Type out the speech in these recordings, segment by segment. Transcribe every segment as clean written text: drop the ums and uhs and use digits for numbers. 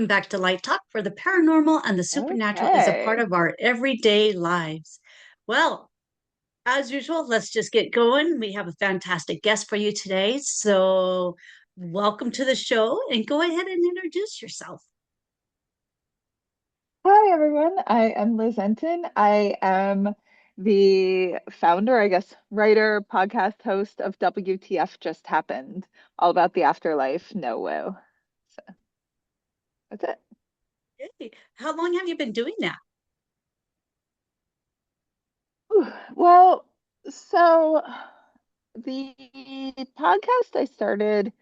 Welcome back to Light Talk, where the paranormal and the supernatural is a part Okay. of our everyday lives. Well, as usual, let's just get going. We have a fantastic guest for you today. So, welcome to the show and go ahead and introduce yourself. Hi, everyone. I am Liz Entin. I am the founder, I guess, writer, podcast host of WTF Just Happened, all about the afterlife. No woo. So that's it. Hey, how long have you been doing that? Whew. Well, so the podcast I started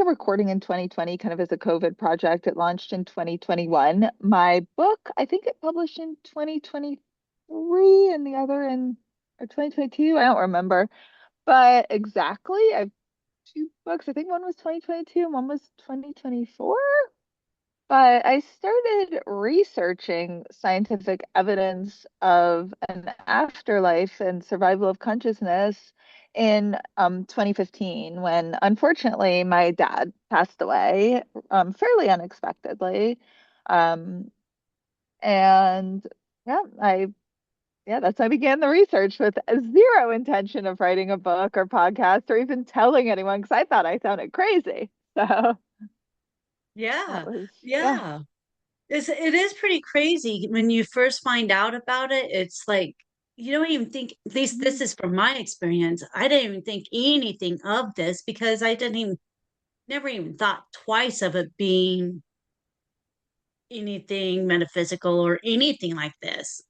recording in 2020, kind of as a COVID project. It launched in 2021. My book, I think it published in 2023 and the other in or 2022. I don't remember. But exactly, I have two books. I think one was 2022 and one was 2024. But I started researching scientific evidence of an afterlife and survival of consciousness in 2015, when unfortunately my dad passed away fairly unexpectedly. Um, and yeah, that's how I began the research with zero intention of writing a book or podcast or even telling anyone because I thought I sounded crazy. So that Yeah, was, yeah. yeah. It is pretty crazy when you first find out about it. It's like you don't even think, at least this Mhm. is from my experience. I didn't even think anything of this because I didn't even never even thought twice of it being anything metaphysical or anything like this.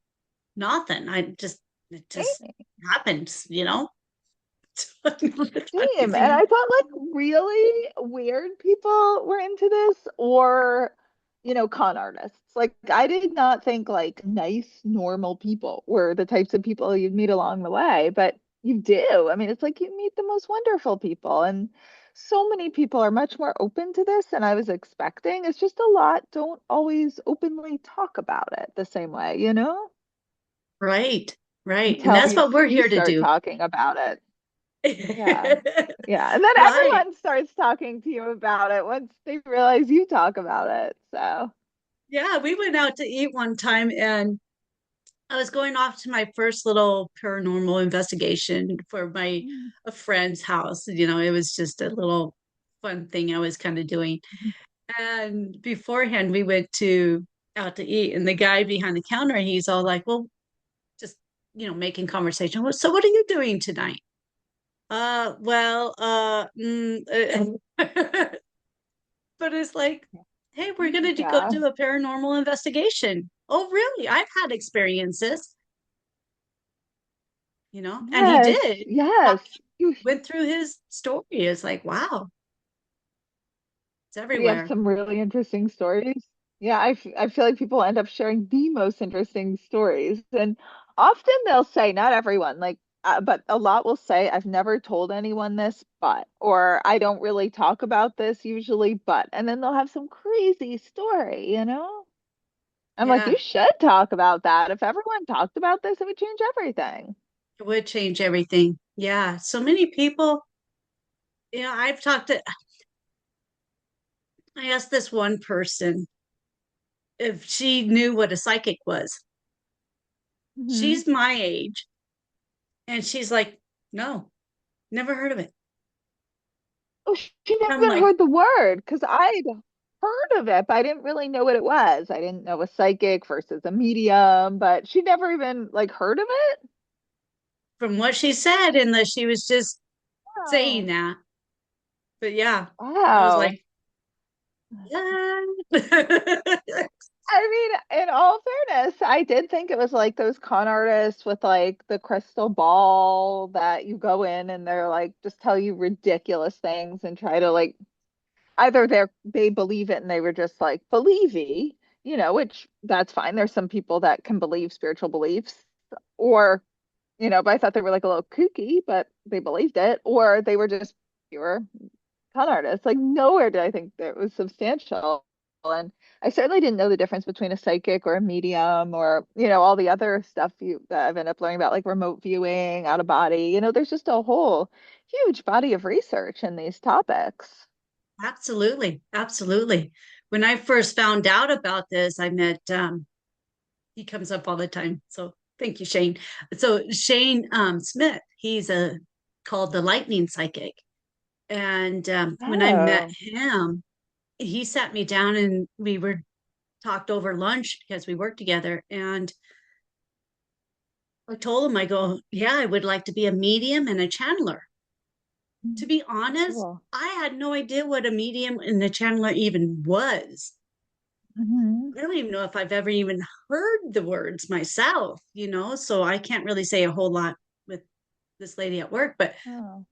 Nothing. It just Same. happens. Same. And I thought like really weird people were into this or, con artists. Like I did not think like nice, normal people were the types of people you'd meet along the way, but you do. I mean, it's like you meet the most wonderful people and so many people are much more open to this than I was expecting. It's just a lot don't always openly talk about it the same way, Right, right. And until that's what we're you here to start do. talking about it. Yeah. Yeah. And then Right. everyone starts talking to you about it once they realize you talk about it. So, Yeah, we went out to eat one time and I was going off to my first little paranormal investigation for my mm, a friend's house. It was just a little fun thing I was kind of doing. And beforehand, we went to out to eat, and the guy behind the counter, he's all like, "Well, just making conversation. Well, so what are you doing tonight?" Well, but it's like, hey, we're gonna go yeah. do a paranormal investigation. Oh, really? I've had experiences. And he Yes. did. Yes. Went through his story. It's like, wow, it's We have everywhere. some really interesting stories. Yeah, I feel like people end up sharing the most interesting stories. And often they'll say, not everyone, like, but a lot will say, I've never told anyone this, but, or I don't really talk about this usually, but, and then they'll have some crazy story. I'm like, Yeah, you should talk about that. If everyone talked about this, it would change everything. it would change everything. Yeah, so many people. I've talked to. I asked this one person if she knew what a psychic was. Hmm. She's my age, and she's like, no, never heard of it. Oh, she I'm even like, heard the word because I'd heard of it, but I didn't really know what it was. I didn't know a psychic versus a medium, but she never even like heard of it. from what she said, unless she was just saying Oh, that. But yeah, I was wow. like, yeah. I mean, in all fairness, I did think it was like those con artists with like the crystal ball that you go in and they're like just tell you ridiculous things and try to like either they believe it and they were just like believey, which that's fine. There's some people that can believe spiritual beliefs, or but I thought they were like a little kooky, but they believed it, or they were just pure con artists. Like nowhere did I think that was substantial. And I certainly didn't know the difference between a psychic or a medium or, all the other stuff that I've ended up learning about, like remote viewing, out of body. There's just a whole huge body of research in these topics. Absolutely. Absolutely. when I first found out about this, I met he comes up all the time. So thank you, Shane. So Shane Smith, he's a called the Lightning Psychic. And when I met Oh, him, he sat me down and we were talked over lunch because we worked together. And I told him, I go, yeah, I would like to be a medium and a channeler. To be honest, cool. I had no idea what a medium and a channeler even was. Hmm. I don't even know if I've ever even heard the words myself, so I can't really say a whole lot with this lady at work, but Oh.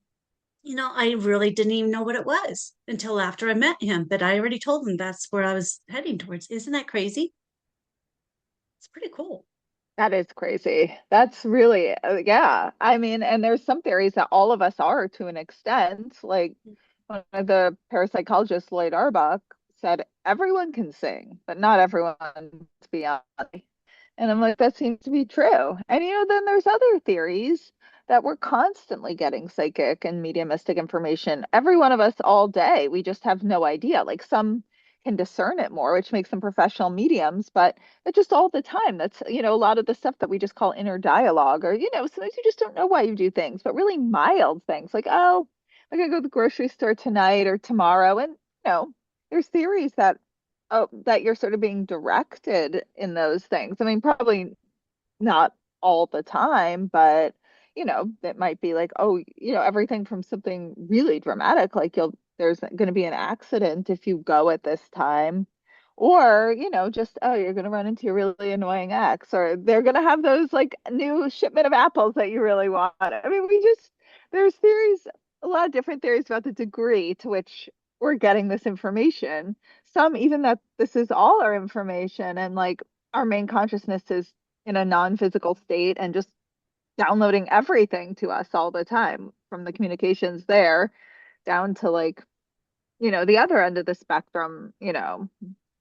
I really didn't even know what it was until after I met him. But I already told him that's where I was heading towards. Isn't that crazy? It's pretty cool. That is crazy. That's really, yeah. I mean, and there's some theories that all of us are to an extent. Like one of the parapsychologists, Lloyd Arbach, said everyone can sing, but not everyone to be honest. And I'm like, that seems to be true. And then there's other theories that we're constantly getting psychic and mediumistic information, every one of us all day. We just have no idea. Like some can discern it more, which makes them professional mediums, but it's just all the time. That's, a lot of the stuff that we just call inner dialogue, or, sometimes you just don't know why you do things, but really mild things like, oh, I'm gonna go to the grocery store tonight or tomorrow. And, there's theories that that you're sort of being directed in those things. I mean, probably not all the time, but it might be like, oh, everything from something really dramatic, like there's going to be an accident if you go at this time, or just oh, you're going to run into your really annoying ex, or they're going to have those like new shipment of apples that you really want. I mean, there's theories, a lot of different theories about the degree to which we're getting this information. Some even that this is all our information, and like our main consciousness is in a non-physical state and just downloading everything to us all the time, from the communications there down to like the other end of the spectrum,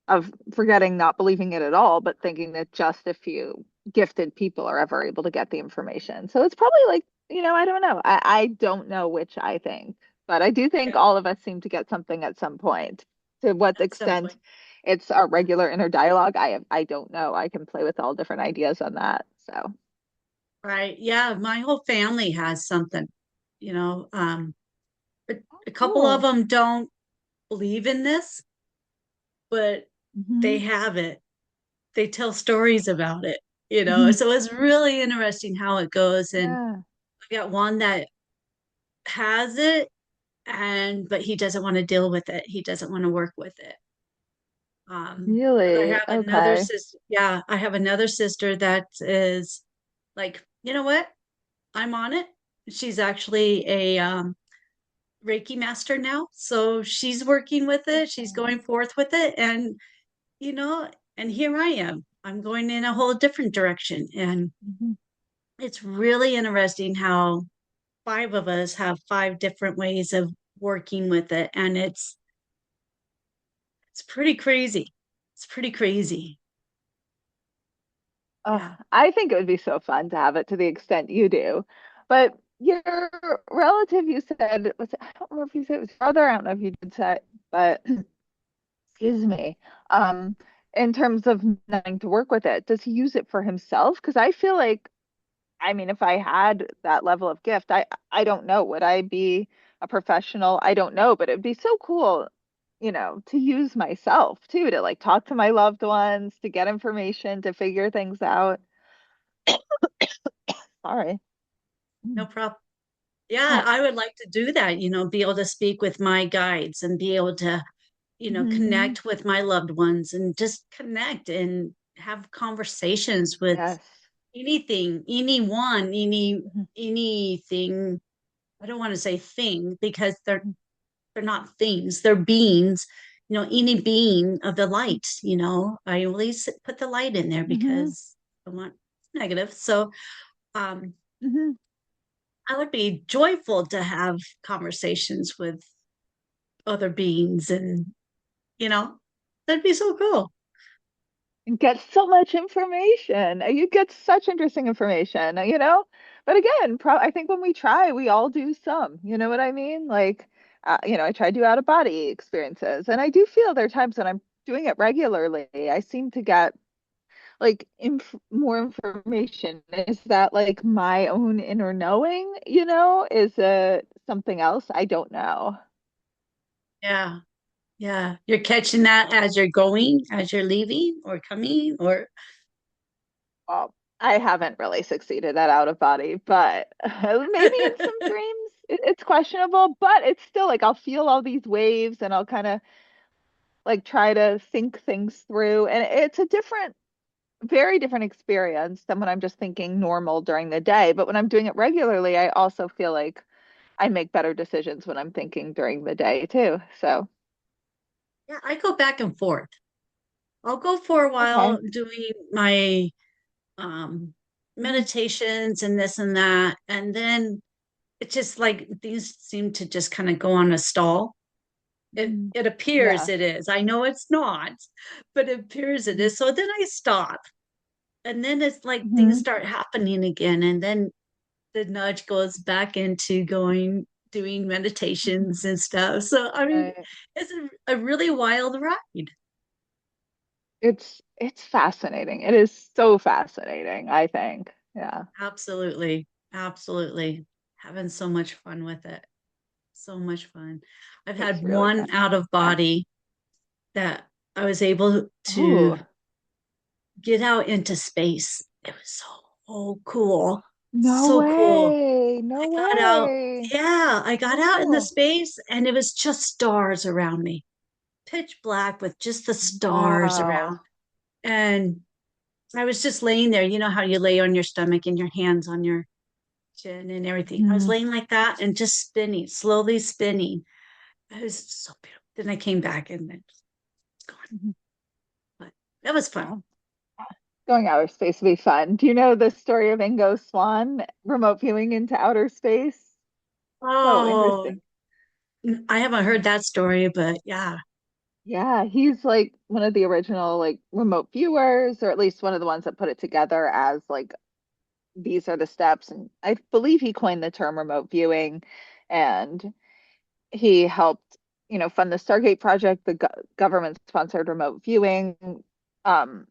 of forgetting, not believing it at all, but thinking that just a few gifted people are ever able to get the information. So it's probably like, I don't know. I don't know which I think, but I do think Yeah, all of us seem to get something at some point. To what at some extent point. it's our regular inner dialogue, I don't know. I can play with all different ideas on that. So, Right. Yeah, my whole family has something, you know. A, oh, a couple of cool. them don't believe in this, but they Hmm. have it. They tell stories about it, Hmm. So it's really interesting how it goes. And Yeah, I got one that has it, but he doesn't want to deal with it. He doesn't want to work with it. But I really. have another Okay. sister. Yeah, I have another sister that is like, you know what? I'm on it. She's actually a Reiki master now. So she's working with it. She's going forth with it. You know, and here I am. I'm going in a whole different direction. And Mhm. it's really interesting how five of us have five different ways of working with it. And it's pretty crazy. It's pretty crazy. Oh, Yeah. I think it would be so fun to have it to the extent you do. But your relative, you said, I don't remember if you said it was brother. I don't know if you did say, but excuse me. Um, in terms of knowing to work with it, does he use it for himself? Because I feel like, I mean, if I had that level of gift, I don't know. Would I be a professional? I don't know, but it'd be so cool, to use myself too, to like talk to my loved ones, to get information, to figure things out. Sorry. No Mm. problem. Yeah, Oh. I would like to do that, be able to speak with my guides and be able to, Hmm. connect with my loved ones and just connect and have conversations with Yes. anything, anyone, Mhm. anything. I don't want to say thing because they're not things, they're beings, any being of the light, I always put the light in there Hmm. because I want negative. So um Hmm. I would be joyful to have conversations with other beings and that'd be so cool. And get so much information. You get such interesting information, But again, I think when we try, we all do some. You know what I mean? Like, I try to do out of body experiences, and I do feel there are times when I'm doing it regularly, I seem to get like more information. Is that like my own inner knowing, Is it something else? I don't know. Yeah. Yeah. You're catching that as you're going, as you're leaving or coming, or Well, I haven't really succeeded at out of body, but maybe in some dreams it's questionable, but it's still like I'll feel all these waves and I'll kind of like try to think things through. And it's a very different experience than when I'm just thinking normal during the day. But when I'm doing it regularly, I also feel like I make better decisions when I'm thinking during the day too. So, yeah, I go back and forth. I'll go for a while okay. doing my um meditations and this and that. And then it's just like things seem to just kind of go on a stall. Mhm. It appears Yeah. it is. I know it's not, but it appears it Mhm. is. So then I stop. And then it's like things Mhm. start happening again. And then the nudge goes back into going doing meditations and stuff. So I mean, Right. it's a really wild ride. It's fascinating. It is so fascinating, I think. Yeah. Absolutely. Absolutely. Having so much fun with it. So much fun. I've It's had really one fun. out of Yeah. body that I was able to Oh, get out into space. It was so cool. no So cool. way. I No got out. way. Yeah, I got out in the Oh, space and it was just stars around me. Pitch black with just the stars wow. around. And I was just laying there. You know how you lay on your stomach and your hands on your chin and everything. I was Mhm. laying like that and just spinning, slowly spinning. It was so beautiful. Then I came back and then it's gone. Mhm. But that was fun. Wow. Going outer space would be fun. Do you know the story of Ingo Swann remote viewing into outer space? So Oh, interesting. I haven't heard that story, but yeah. Yeah, he's like one of the original like remote viewers, or at least one of the ones that put it together as like these are the steps. And I believe he coined the term remote viewing, and he helped, fund the Stargate project, the government-sponsored remote viewing um,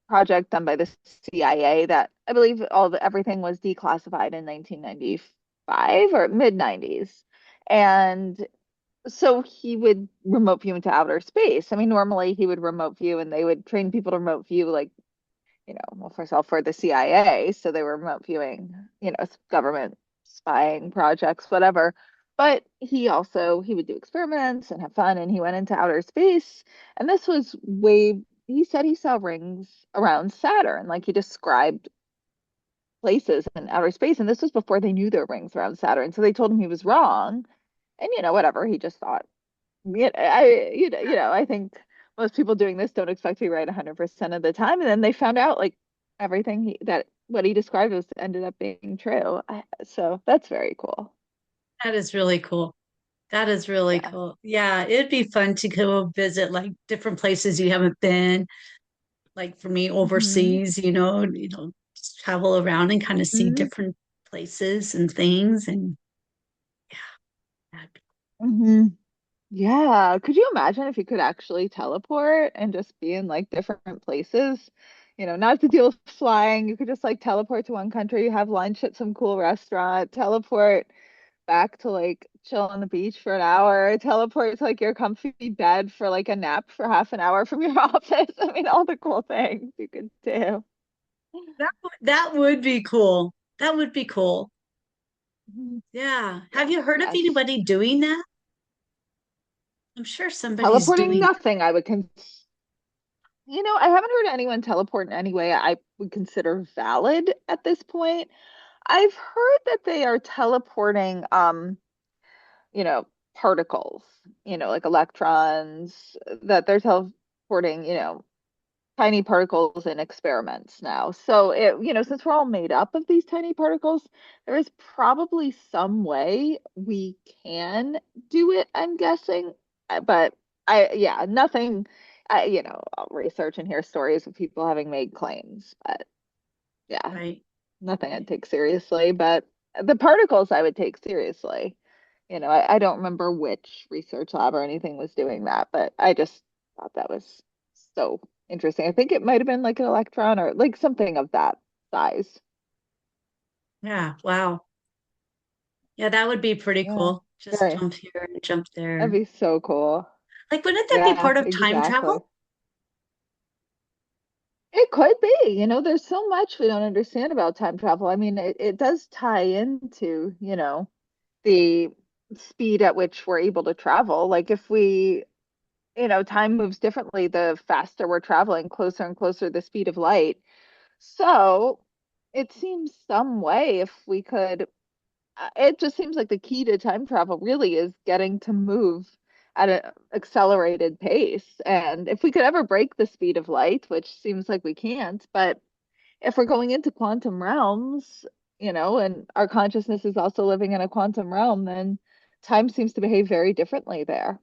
project done by the CIA that I believe everything was declassified in 1995 or mid 90s. And so he would remote view into outer space. I mean, normally he would remote view and they would train people to remote view like, well, first of all, for the CIA. So they were remote viewing, government spying projects, whatever. But he would do experiments and have fun, and he went into outer space. And this was he said he saw rings around Saturn, like he described places in outer space. And this was before they knew there were rings around Saturn. So they told him he was wrong. And, whatever, he just thought, I think most people doing this don't expect to be right 100% of the time. And then they found out like everything that what he described was ended up being true. So that's very cool. That is really cool. That is really Yeah. cool. Yeah, it'd be fun to go visit like different places you haven't been. Like for me, Hmm. overseas, just travel around and kind of see Hmm. different places and things. And yeah, Hmm. Yeah. Could you imagine if you could actually teleport and just be in like different places? Not to deal with flying. You could just like teleport to one country, have lunch at some cool restaurant, teleport back to like chill on the beach for an hour, teleport to like your comfy bed for like a nap for half an hour from your office. I mean, all the cool things you could do. that would be cool. That would be cool. Mhm. Yeah. Have Yeah. you heard of Yes. anybody doing that? I'm sure somebody's Teleporting, doing. nothing I would I haven't heard anyone teleport in any way I would consider valid at this point. I've heard that they are teleporting you know, particles, like electrons, that they're teleporting, tiny particles in experiments now. So since we're all made up of these tiny particles, there is probably some way we can do it, I'm guessing. But yeah, nothing, I'll research and hear stories of people having made claims, but yeah, Right. nothing I'd take seriously. But the particles I would take seriously. I don't remember which research lab or anything was doing that, but I just thought that was so interesting. I think it might have been like an electron or like something of that size. Yeah. Wow. Yeah, that would be pretty Yeah, cool. Just very. jump here and jump That'd there. be so cool. Like, wouldn't that be Yeah, part of time exactly. travel? It could be, there's so much we don't understand about time travel. I mean, it does tie into, the speed at which we're able to travel. Like if we, time moves differently the faster we're traveling, closer and closer to the speed of light. So it seems some way if we could, it just seems like the key to time travel really is getting to move at an accelerated pace. And if we could ever break the speed of light, which seems like we can't, but if we're going into quantum realms, and our consciousness is also living in a quantum realm, then time seems to behave very differently there.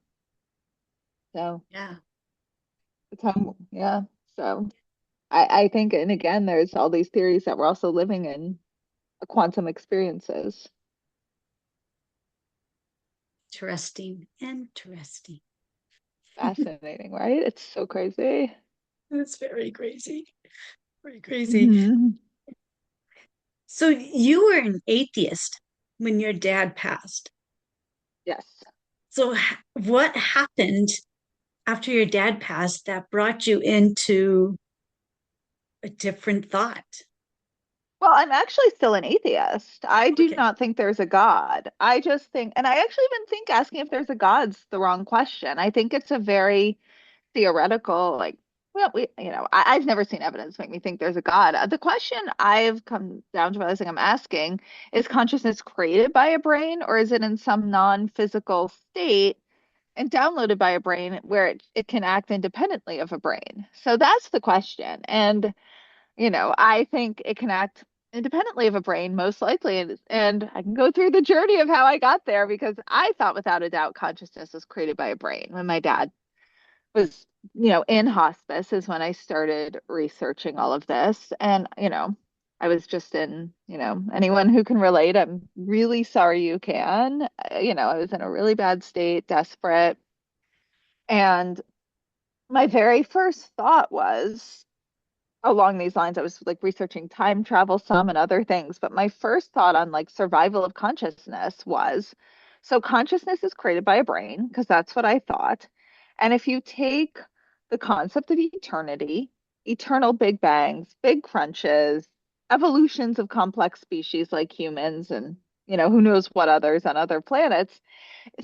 So Yeah. the time, yeah. So I think, and again, there's all these theories that we're also living in a quantum experiences. Interesting. Interesting. Fascinating, right? It's so crazy. That's very crazy. Very crazy. Hmm. So you were an atheist when your dad passed. Yes. So what happened after your dad passed that brought you into a different thought? Well, I'm actually still an atheist. I do Okay. not think there's a God. I just think, and I actually even think asking if there's a God's the wrong question. I think it's a very theoretical, like, well, I've never seen evidence make me think there's a God. The question I've come down to realizing I'm asking is consciousness created by a brain or is it in some non-physical state and downloaded by a brain where it can act independently of a brain? So that's the question. And I think it can act independently of a brain, most likely. And I can go through the journey of how I got there because I thought without a doubt consciousness was created by a brain. When my dad was, in hospice is when I started researching all of this. And, I was just in, anyone who can relate, I'm really sorry you can. I was in a really bad state, desperate. And my very first thought was, along these lines, I was like researching time travel some and other things, but my first thought on like survival of consciousness was so consciousness is created by a brain, because that's what I thought. And if you take the concept of eternity, eternal big bangs, big crunches, evolutions of complex species like humans and who knows what others on other planets,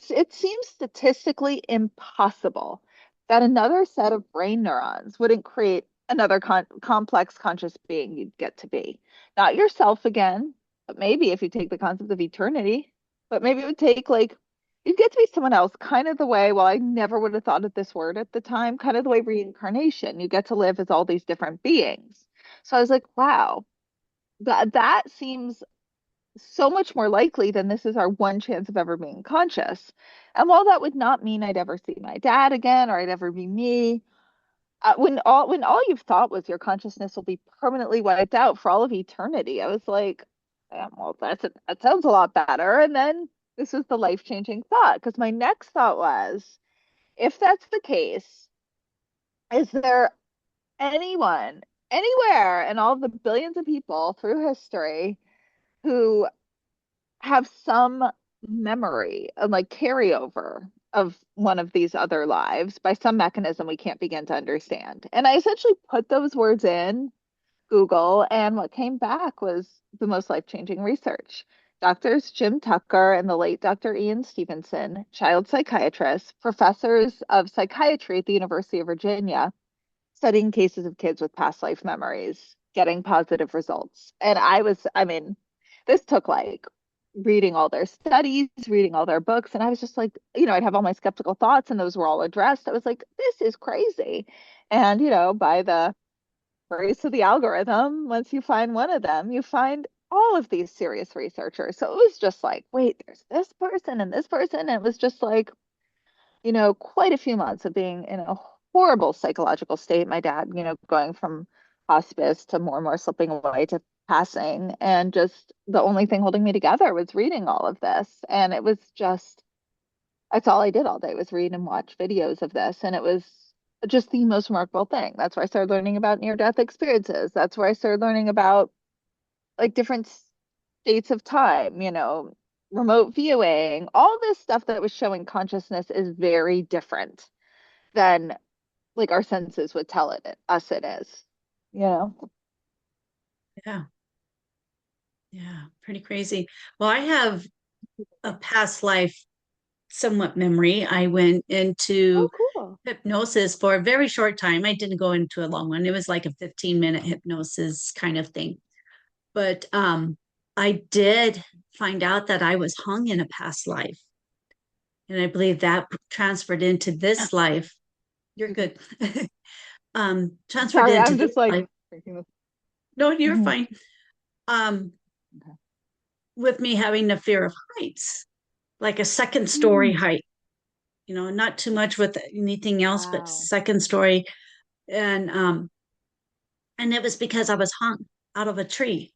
it seems statistically impossible that another set of brain neurons wouldn't create another complex conscious being you'd get to be. Not yourself again, but maybe if you take the concept of eternity, but maybe it would take like, you'd get to be someone else, kind of the way, well, I never would have thought of this word at the time, kind of the way reincarnation, you get to live as all these different beings. So I was like, wow, that seems so much more likely than this is our one chance of ever being conscious. And while that would not mean I'd ever see my dad again or I'd ever be me, when all you've thought was your consciousness will be permanently wiped out for all of eternity, I was like, well, that sounds a lot better. And then this was the life-changing thought because my next thought was, if that's the case, is there anyone anywhere in all the billions of people through history who have some memory and like carryover of one of these other lives by some mechanism we can't begin to understand? And I essentially put those words in Google, and what came back was the most life-changing research. Doctors Jim Tucker and the late Dr. Ian Stevenson, child psychiatrists, professors of psychiatry at the University of Virginia, studying cases of kids with past life memories, getting positive results. And I mean, this took like reading all their studies, reading all their books. And I was just like, I'd have all my skeptical thoughts and those were all addressed. I was like, this is crazy. And, by the grace of the algorithm, once you find one of them, you find all of these serious researchers. So it was just like, wait, there's this person and this person. And it was just like, quite a few months of being in a horrible psychological state. My dad, going from hospice to more and more slipping away to passing. And just the only thing holding me together was reading all of this. And it was just, that's all I did all day was read and watch videos of this. And it was just the most remarkable thing. That's where I started learning about near-death experiences. That's where I started learning about like different states of time, remote viewing. All this stuff that was showing consciousness is very different than like our senses would tell us it is, you know? Yeah. Yeah. Pretty crazy. Well, I have a past life somewhat memory. I went Oh, into cool. hypnosis for a very short time. I didn't go into a long one. It was like a 15-minute hypnosis kind of thing. But I did find out that I was hung in a past life. And I believe that transferred into this life. You're good. Transferred Sorry, into I'm this just like life. thinking this. No, you're Mhm. fine. Um, Okay. with me having a fear of heights, like a second story Mm, height, not too much with anything else, but wow. second story. And it was because I was hung out of a tree,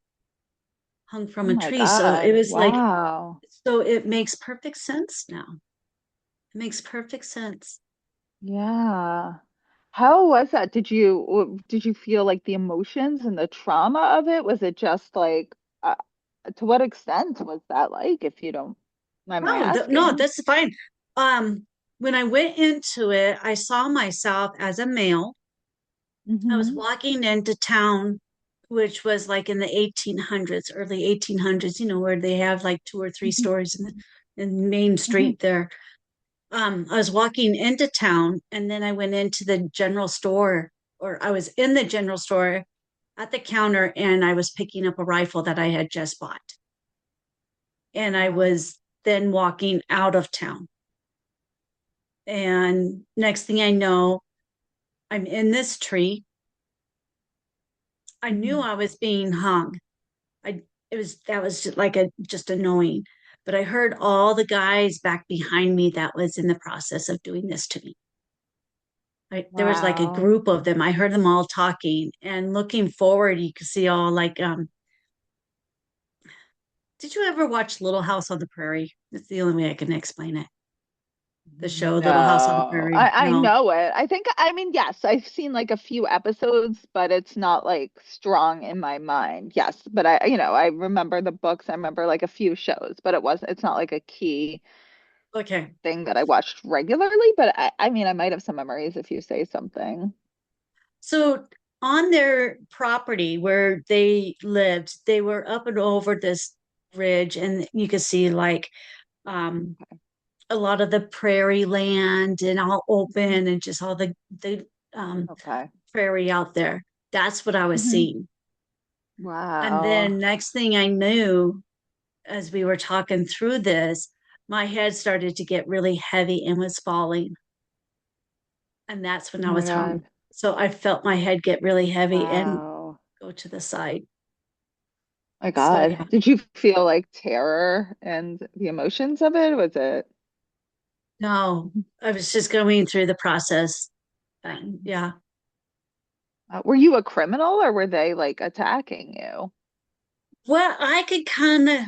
hung from Oh a my tree. So it God. was like, Wow. so it makes perfect sense now. It makes perfect sense. Yeah. How was that? Did you feel like the emotions and the trauma of it? Was it just like to what extent was that like, if you don't mind my No, no, asking? that's fine. When I went into it, I saw myself as a male. I was Hmm. walking into town, which was like in the 1800s, early 1800s, where they have like two or three Hmm. stores in Main Hmm. Street there. I was walking into town and then I went into the general store, or I was in the general store at the counter and I was picking up a rifle that I had just bought. And I Wow. was then walking out of town. And next thing I know, I'm in this tree. I knew Hmm. I was being hung. I it was that was just annoying. But I heard all the guys back behind me that was in the process of doing this to me. There was like a Wow. group of them. I heard them all talking and looking forward. You could see all like, did you ever watch Little House on the Prairie? That's the only way I can explain it. The show Little House on the No, Prairie. I No. know it. I mean, yes, I've seen like a few episodes, but it's not like strong in my mind. Yes, but I remember the books. I remember like a few shows, but it's not like a key Okay. thing that I watched regularly. But I mean, I might have some memories if you say something. So on their property where they lived, they were up and over this ridge, and you could see like um, a lot of the prairie land and all open and just all the um, Okay. prairie out there. That's what I was Hmm. seeing. And then Wow. next thing I knew, as we were talking through this, my head started to get really heavy and was falling. And that's when Oh I my was God. hung. So I felt my head get really heavy and Wow. go to the side. My So yeah, God. Did you feel like terror and the emotions of it? Was it? no, I was just going through the process. And yeah. Were you a criminal or were they like attacking you? What I could kind of,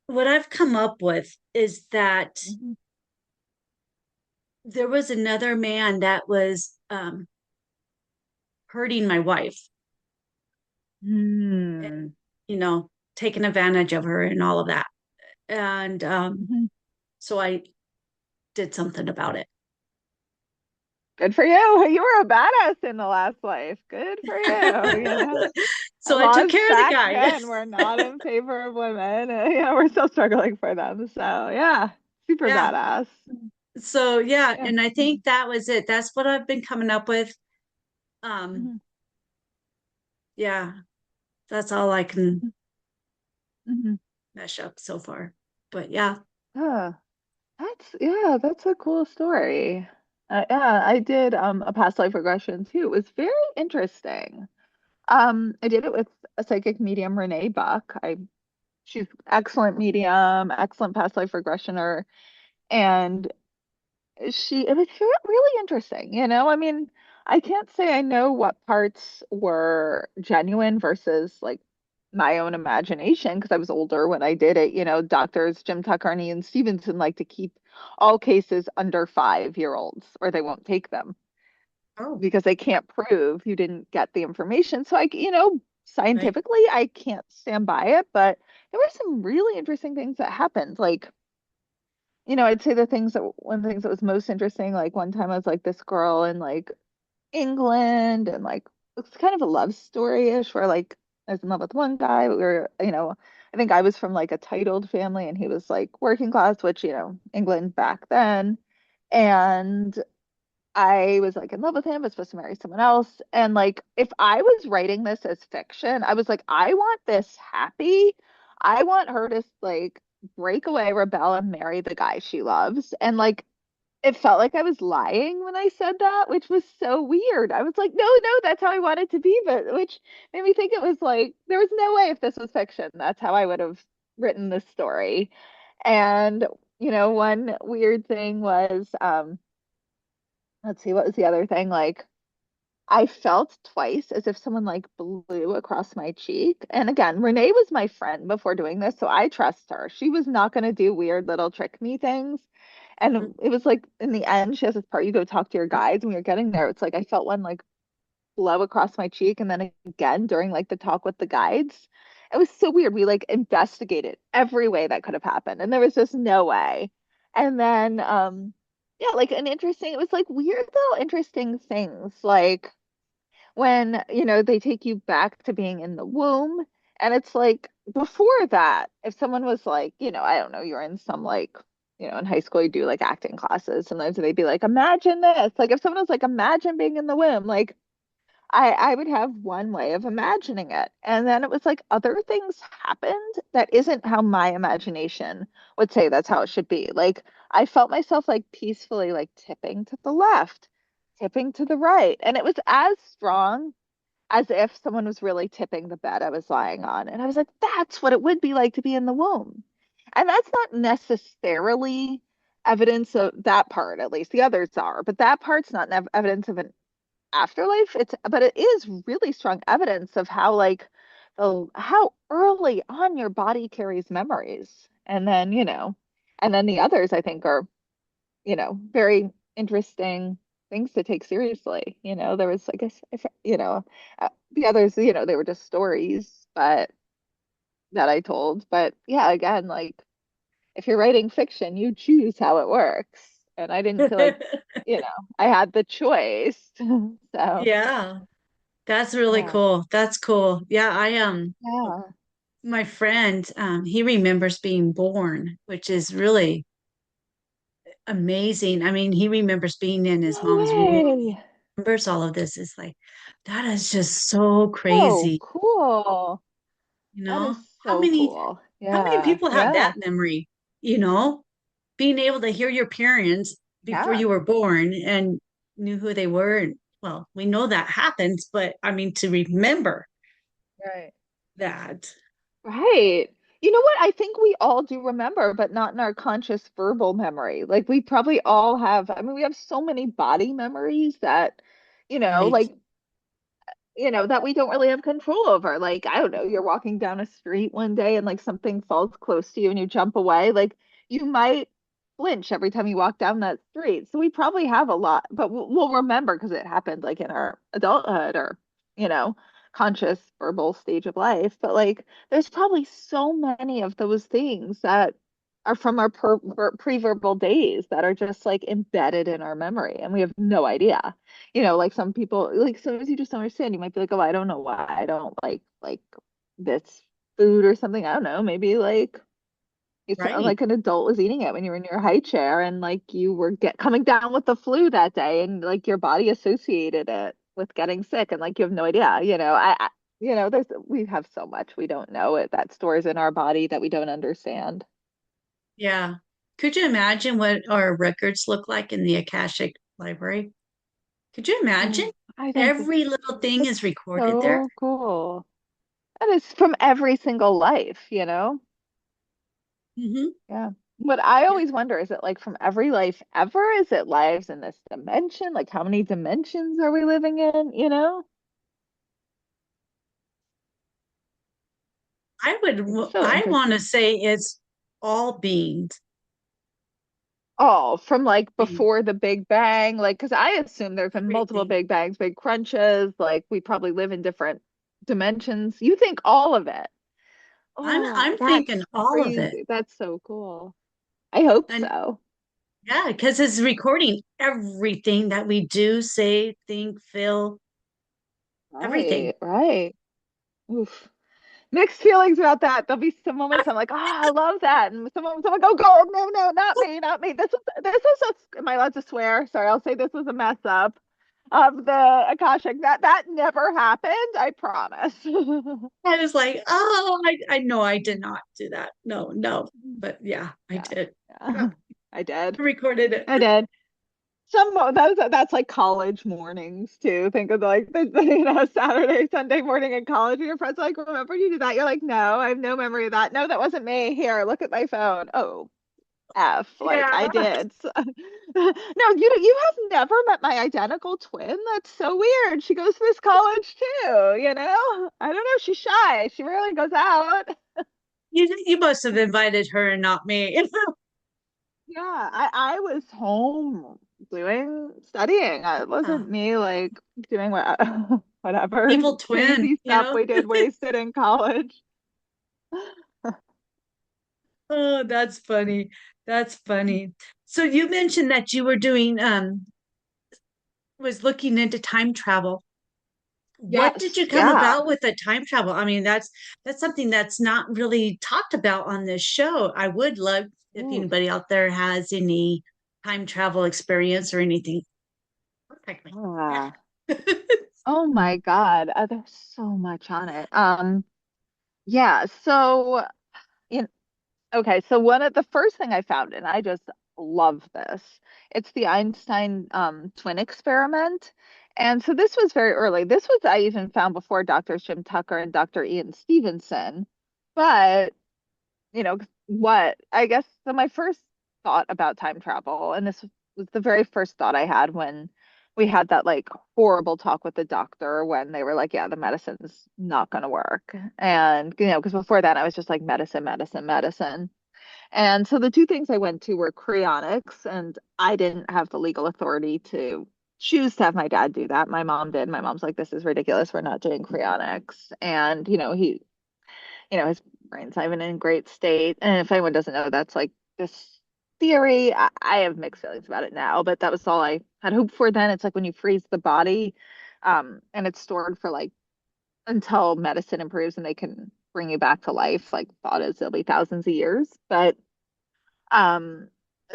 what I've come up with is that Mhm. there was another man that was hurting my wife and, Hmm. you know, taking advantage of her and all of that. And Mhm. so I did something about it. Good for you. You were a badass in the last life. Good for you. So I took Laws care of the back guy. then were not in favor of women. We're still struggling for them. So yeah, super Yeah. badass. So yeah, Yeah. and I think that was it. That's what I've been coming up with. Um, Mhm. yeah, that's all I can Mhm. Mhm. mesh up so far. But yeah. Yeah, that's a cool story. Yeah, I did a past life regression too. It was very interesting. I did it with a psychic medium, Renee Buck. She's excellent medium, excellent past life regressioner, and it was really interesting. I mean, I can't say I know what parts were genuine versus like my own imagination because I was older when I did it. Doctors Jim Tucker and Ian Stevenson like to keep all cases under 5-year-olds or they won't take them. Oh, because they can't prove you didn't get the information. So right. scientifically, I can't stand by it, but there were some really interesting things that happened. Like, I'd say one of the things that was most interesting, like one time I was like this girl in like England and like it's kind of a love story-ish where like I was in love with one guy. I think I was from like a titled family and he was like working class, which, England back then. And I was like in love with him, was supposed to marry someone else. And like, if I was writing this as fiction, I was like, I want this happy. I want her to like break away, rebel, and marry the guy she loves. And like, it felt like I was lying when I said that, which was so weird. I was like, no, no, that's how I want it to be. But which made me think it was like, there was no way if this was fiction, that's how I would have written this story. And, one weird thing was, let's see, what was the other thing? Like, I felt twice as if someone like blew across my cheek. And again, Renee was my friend before doing this, so I trust her. She was not going to do weird little trick me things. And it was like in the end, she has this part you go talk to your guides. And we were getting there. It's like I felt one like blow across my cheek, and then again during like the talk with the guides. It was so weird. We like investigated every way that could have happened, and there was just no way. And then, yeah, like it was like weird little interesting things, like when, they take you back to being in the womb. And it's like before that, if someone was like, I don't know, you're in some like, in high school, you do like acting classes. Sometimes they'd be like, imagine this. Like if someone was like, imagine being in the womb, like I would have one way of imagining it. And then it was like other things happened that isn't how my imagination would say that's how it should be. Like I felt myself like peacefully like tipping to the left, tipping to the right. And it was as strong as if someone was really tipping the bed I was lying on. And I was like, that's what it would be like to be in the womb. And that's not necessarily evidence of that part, at least the others are, but that part's not evidence of an afterlife. But it is really strong evidence of how like how early on your body carries memories. And then, and then the others I think are, very interesting things to take seriously. There was, I guess, the others, they were just stories, but that I told. But yeah, again, like if you're writing fiction, you choose how it works. And I didn't feel like, you know, I had the choice. So, Yeah, that's really yeah. cool. That's cool. Yeah, Yeah. my friend, he remembers being born, which is really amazing. I mean, he remembers being in his No mom's womb. way. Remembers all of this. Is like, that is just so Oh, crazy. cool. You That know, is so cool. how many Yeah. people have Yeah. that memory? You know, being able to hear your parents before Yeah. you were born and knew who they were. And well, we know that happens, but I mean, to remember Right. that, Right. You know what? I think we all do remember, but not in our conscious verbal memory. Like we probably all have, I mean, we have so many body memories that, right, like that we don't really have control over. Like, I don't know, you're walking down a street one day and like something falls close to you and you jump away. Like, you might flinch every time you walk down that street. So we probably have a lot, but we'll remember because it happened like in our adulthood or, you know, conscious verbal stage of life. But like, there's probably so many of those things that are from our pre-verbal days that are just like embedded in our memory and we have no idea. Like some people, like sometimes you just don't understand. You might be like, oh, I don't know why I don't like this food or something. I don't know. Maybe like it's right. like an adult was eating it when you were in your high chair and like you were coming down with the flu that day and like your body associated it with getting sick and like you have no idea. We have so much we don't know it that stores in our body that we don't understand. Yeah. Could you imagine what our records look like in the Akashic Library? Could you imagine? Oh, I think Every little thing is it's recorded there. so cool. And it's from every single life. Hmm. Yeah. What I Yeah. always wonder is it like from every life ever? Is it lives in this dimension? Like how many dimensions are we living in? It's so I want to interesting. say it's all beings. Oh, from like Everything. before the Big Bang, like, because I assume there's been multiple Everything. Big Bangs, big crunches, like we probably live in different dimensions. You think all of it? Oh, I'm thinking that's all of it. crazy. That's so cool. I hope And so. yeah, because it's recording everything that we do, say, think, feel, everything. Right, right. Oof. Mixed feelings about that. There'll be some moments I'm like, oh, I love that. And some moments I'm like, oh God, no, no, not me, not me. This was am I allowed to swear? Sorry, I'll say this was a mess up of the Akashic. That never happened, I promise. I was like, oh, I know I did not do that. No, no. But yeah, I Yeah, did. Yeah, yeah. I did. I recorded it. I did. That's like college mornings too. Think of like Saturday, Sunday morning in college, and your friends are like, "Remember you did that?" You're like, "No, I have no memory of that. No, that wasn't me. Here, look at my phone. Oh, F, like I Yeah. did." No, you have never met my identical twin. That's so weird. She goes to this college too, you know? I don't know. She's shy. She rarely goes out. You must have invited her and not me. Yeah, I was home studying. It wasn't Ah, me like doing whatever evil twin, crazy you stuff know? we did wasted in college. Oh, that's funny. That's funny. So you mentioned that you were doing was looking into time travel. What did you Yes, come yeah. about with the time travel? I mean, that's something that's not really talked about on this show. I would love if Ooh. anybody out there has any time travel experience or anything. Contact me. Ah. Yeah. Oh my God. There's so much on it. Yeah, so in okay, so one of the first thing I found, and I just love this, it's the Einstein twin experiment. And so this was very early. This was I even found before Dr. Jim Tucker and Dr. Ian Stevenson. But, what I guess so my first thought about time travel, and this was the very first thought I had when we had that like horrible talk with the doctor when they were like, yeah, the medicine's not going to work. And, because before that I was just like medicine, medicine, medicine. And so the two things I went to were cryonics, and I didn't have the legal authority to choose to have my dad do that. My mom did. My mom's like, this is ridiculous. We're not doing cryonics. And, his brain's not even in great state. And if anyone doesn't know, that's like this theory. I have mixed feelings about it now, but that was all I had hoped for then. It's like when you freeze the body, and it's stored for like until medicine improves and they can bring you back to life. Like thought is it'll be thousands of years. But um,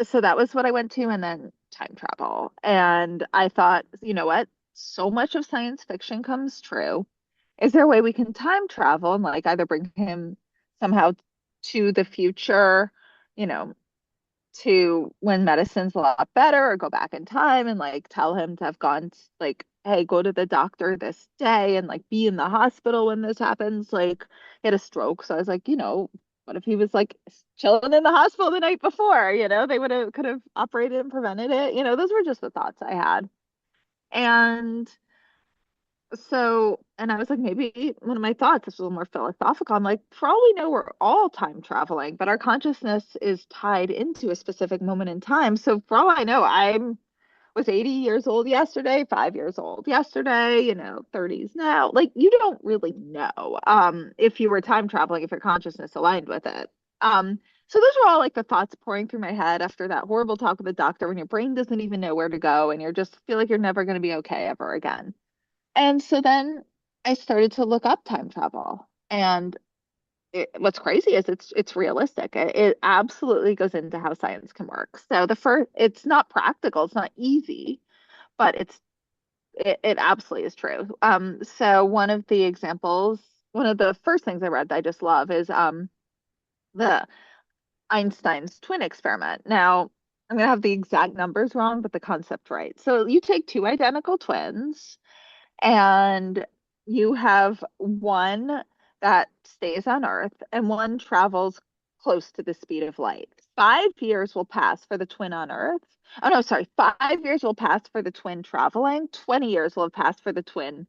so that was what I went to, and then time travel. And I thought, you know what? So much of science fiction comes true. Is there a way we can time travel and like either bring him somehow to the future, you know, to when medicine's a lot better, or go back in time and like tell him to have gone like, hey, go to the doctor this day and like be in the hospital when this happens. Like he had a stroke. So I was like, what if he was like chilling in the hospital the night before? They could have operated and prevented it. Those were just the thoughts I had. And and I was like, maybe one of my thoughts is a little more philosophical. I'm like, for all we know, we're all time traveling, but our consciousness is tied into a specific moment in time. So for all I know, I was 80 years old yesterday, 5 years old yesterday, 30s now. Like you don't really know if you were time traveling, if your consciousness aligned with it. So those were all like the thoughts pouring through my head after that horrible talk with the doctor when your brain doesn't even know where to go and you're just feel like you're never going to be okay ever again. And so then I started to look up time travel. And what's crazy is it's realistic. It absolutely goes into how science can work. So it's not practical, it's not easy, but it absolutely is true. So one of the first things I read that I just love is the Einstein's twin experiment. Now, I'm gonna have the exact numbers wrong, but the concept right. So you take two identical twins and you have one that stays on Earth and one travels close to the speed of light. 5 years will pass for the twin on Earth. Oh no, sorry. 5 years will pass for the twin traveling. 20 years will have passed for the twin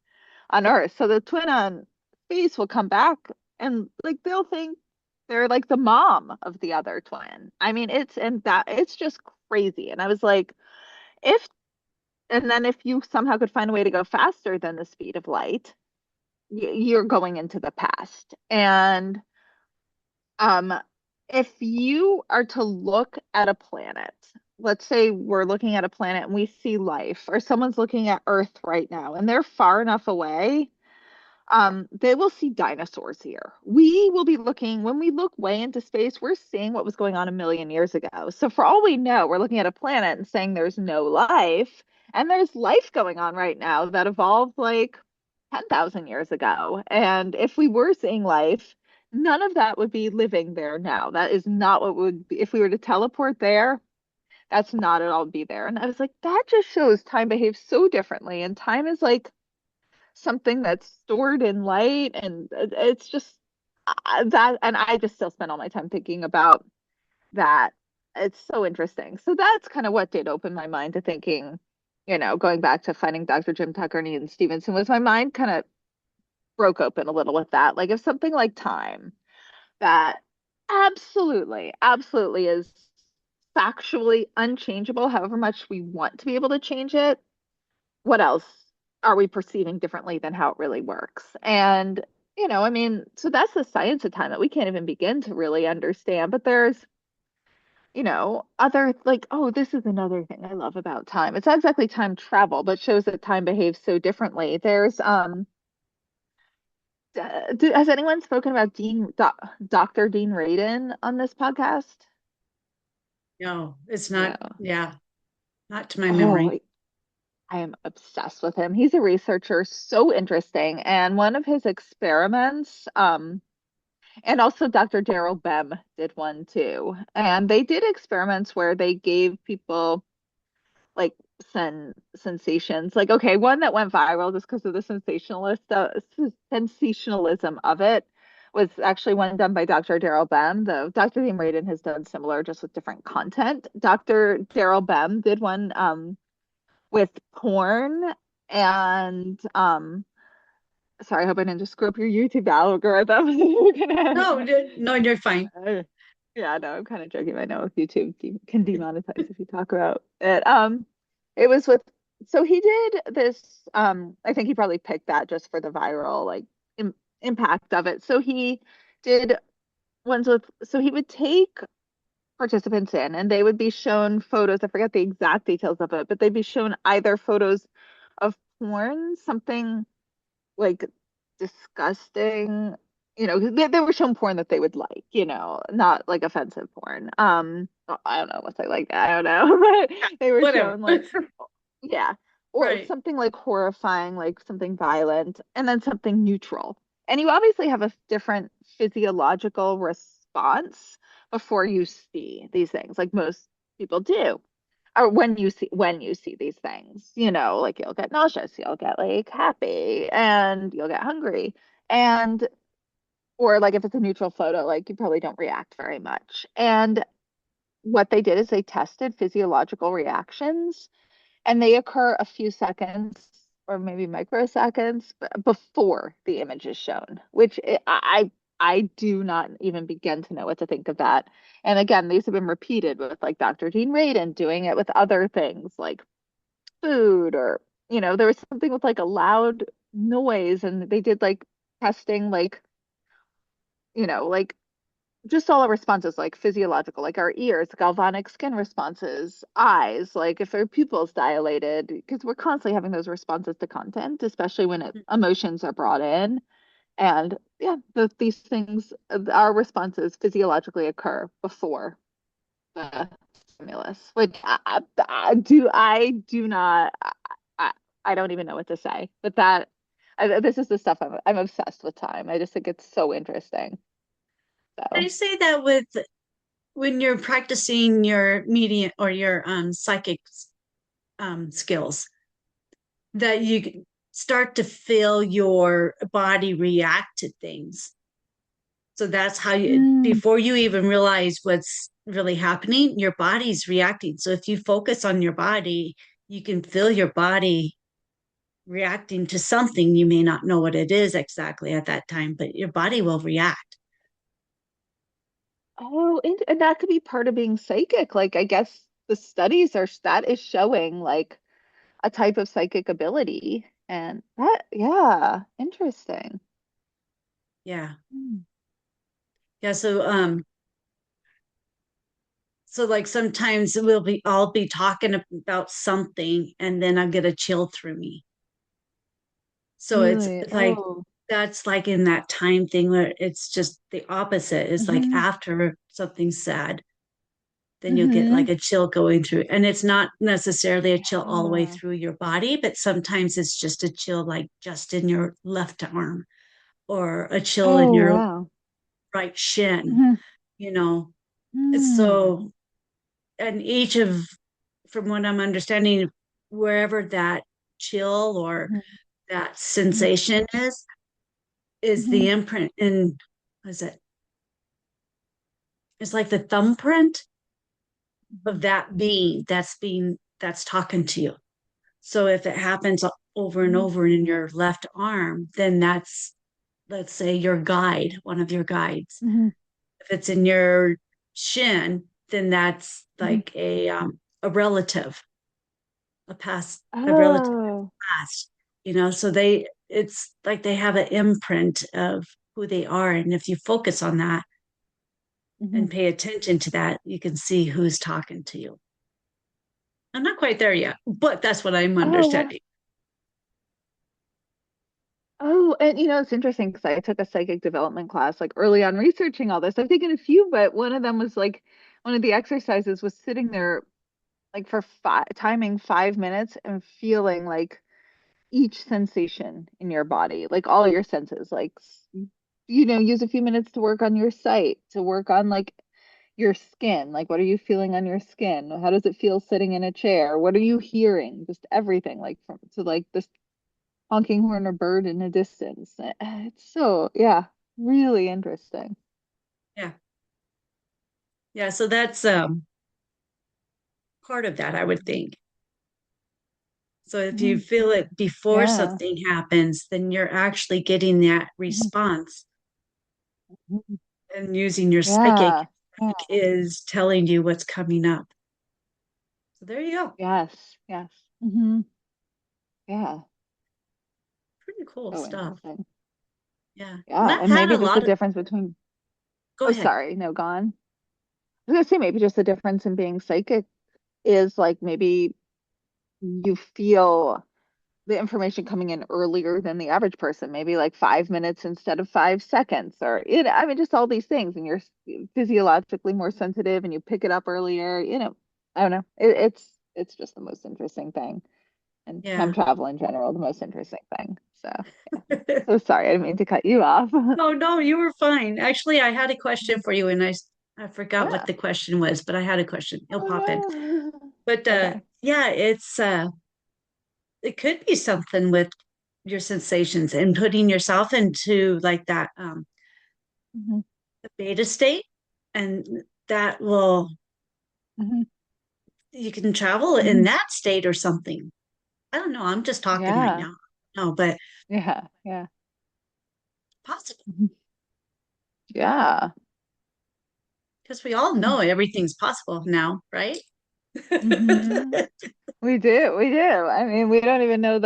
on Earth. So the twin on space will come back and like they'll think they're like the mom of the other twin. I mean, it's just crazy. And I was like, if and then if you somehow could find a way to go faster than the speed of light, you're going into the past. And um, if you are to look at a planet, let's say we're looking at a planet and we see life, or someone's looking at Earth right now and they're far enough away, they will see dinosaurs here. We will be looking, when we look way into space, we're seeing what was going on a million years ago. So for all we know, we're looking at a planet and saying there's no life, and there's life going on right now that evolved like 10,000 years ago. And if we were seeing life, none of that would be living there now. That is not what would be, if we were to teleport there, that's not at all be there. And I was like, that just shows time behaves so differently. And time is like something that's stored in light, and it's just that. And I just still spend all my time thinking about that. It's so interesting. So that's kind of what did open my mind to thinking, going back to finding Dr. Jim Tucker and Ian Stevenson, was my mind kind of broke open a little with that. Like if something like time that absolutely is factually unchangeable, however much we want to be able to change it, what else are we perceiving differently than how it really works? And, I mean, so that's the science of time that we can't even begin to really understand. But there's, other like, oh, this is another thing I love about time. It's not exactly time travel, but shows that time behaves so differently. There's, has anyone spoken about Dr. Dean Radin on this podcast? No, it's No. not. Yeah, not to my Oh, memory. I am obsessed with him. He's a researcher, so interesting. And one of his experiments, and also Dr. Daryl Bem did one too. And they did experiments where they gave people like sensations. Like, okay, one that went viral just because of the sensationalism of it was actually one done by Dr. Daryl Bem, though Dr. Dean Radin has done similar just with different content. Dr. Daryl Bem did one with porn and sorry, I hope I didn't just screw up your YouTube algorithm. No, no, you're fine. Yeah, no, I'm kind of joking. I know YouTube can demonetize if you talk about it. It was with, so he did this. I think he probably picked that just for the viral like impact of it. So he did ones with, so he would take participants in and they would be shown photos. I forget the exact details of it, but they'd be shown either photos of porn, something like disgusting, they were shown porn that they would like, not like offensive porn. I don't know what's like that. I don't know, but they were Whatever. shown like, yeah, or Right. something like horrifying, like something violent, and then something neutral. And you obviously have a different physiological response before you see these things, like most people do. Or when you see these things, like you'll get nauseous, you'll get like happy, and you'll get hungry. And or like if it's a neutral photo, like you probably don't react very much. And what they did is they tested physiological reactions, and they occur a few seconds or maybe microseconds before the image is shown, which I do not even begin to know what to think of that. And again, these have been repeated with like Dr. Dean Radin doing it with other things like food, or there was something with like a loud noise, and they did like testing like just all our responses, like physiological, like our ears, galvanic skin responses, eyes, like if our pupils dilated, because we're constantly having those responses to content, especially when emotions are brought in. And yeah, these things, our responses physiologically occur before the stimulus, which I do not, I, I don't even know what to say. But this is the stuff I'm obsessed with time. I just think it's so interesting. I So. say that with when you're practicing your media or your psychic skills, that you start to feel your body react to things. So that's how you, Mm. before you even realize what's really happening, your body's reacting. So if you focus on your body, you can feel your body reacting to something. You may not know what it is exactly at that time, but your body will react. Oh, and that could be part of being psychic. Like, I guess the studies are that is showing like a type of psychic ability. And that, yeah, interesting. Yeah. Mm. Yeah. So like sometimes I'll be talking about something and then I'll get a chill through me. So it's Really? like Oh. that's like in that time thing where it's just the opposite is like Hmm. after something's sad, then you'll get Hmm. like a chill going through. And it's not necessarily a chill all the way Yeah. through your body, but sometimes it's just a chill like just in your left arm or a chill in Oh, your wow. right shin, Hmm. you know. Mm. So and each of from what I'm understanding, wherever that chill or that Hmm. sensation is Hmm. the imprint in is it it's like the thumbprint of that being that's talking to you. So if it happens over and Hmm. over in your left arm, then that's let's say your guide, one of your guides. Hmm. If it's in your shin, then that's Hmm. like a relative, a relative Oh. past, you know. So they it's like they have an imprint of who they are, and if you focus on that Hmm. and pay attention to that, you can see who's talking to you. I'm not quite there yet, but that's what I'm Oh, wow. understanding. Oh, and it's interesting because I took a psychic development class like early on researching all this. I've taken a few, but one of them was like one of the exercises was sitting there like for timing 5 minutes and feeling like each sensation in your body, like all your senses, like use a few minutes to work on your sight, to work on like your skin, like what are you feeling on your skin? How does it feel sitting in a chair? What are you hearing? Just everything, like from to like this honking horn or bird in the distance. It's so, yeah, really interesting. Yeah. Yeah. So that's part of that, I would think. So if you Mhm. feel it before Yeah. something happens, then you're actually getting that Mhm. response Mhm. and using your psychic Yeah. Yeah. is telling you what's coming up. So there you go. Yes. Yes. Hmm. Yeah. Pretty cool So stuff. interesting. Yeah. And Yeah. I've And had maybe a just the lot of, difference between, go oh, ahead. sorry, no, gone. I was gonna say maybe just the difference in being psychic is like maybe you feel the information coming in earlier than the average person, maybe like 5 minutes instead of 5 seconds, or I mean, just all these things, and you're physiologically more sensitive, and you pick it up earlier. I don't know. It's just the most interesting thing, and time Yeah. travel in general, the most interesting thing. So yeah. So sorry, I didn't mean to cut you off. Oh, no, you were fine. Actually, I had a question for you and I forgot what Yeah. the question was, but I had a question. It'll Oh pop in. no. But Okay. yeah, it could be something with your sensations and putting yourself into like that Hmm. beta state and that will Hmm. you can travel in Hmm. that state or something. I don't know. I'm just talking right Yeah. now. No, but Yeah. Yeah. possible Mhm. Yeah. because we all know everything's possible now, right? Hmm. We do. We do. I mean, we don't even know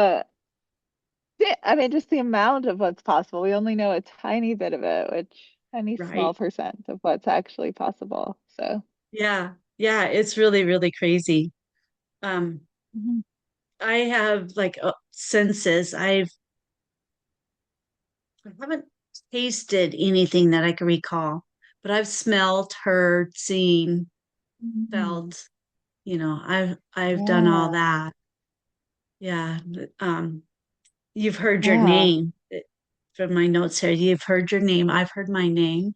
I mean, just the amount of what's possible. We only know a tiny bit of it, which tiny small Right. percent of what's actually possible. So, Yeah. Yeah. It's really, really crazy. Um, mhm. I have like senses. I haven't tasted anything that I can recall, but I've smelled, heard, seen, Mhm. felt, I've done all Yeah. that. Yeah. You've heard your Yeah. name from my notes here. You've heard your name. I've heard my name.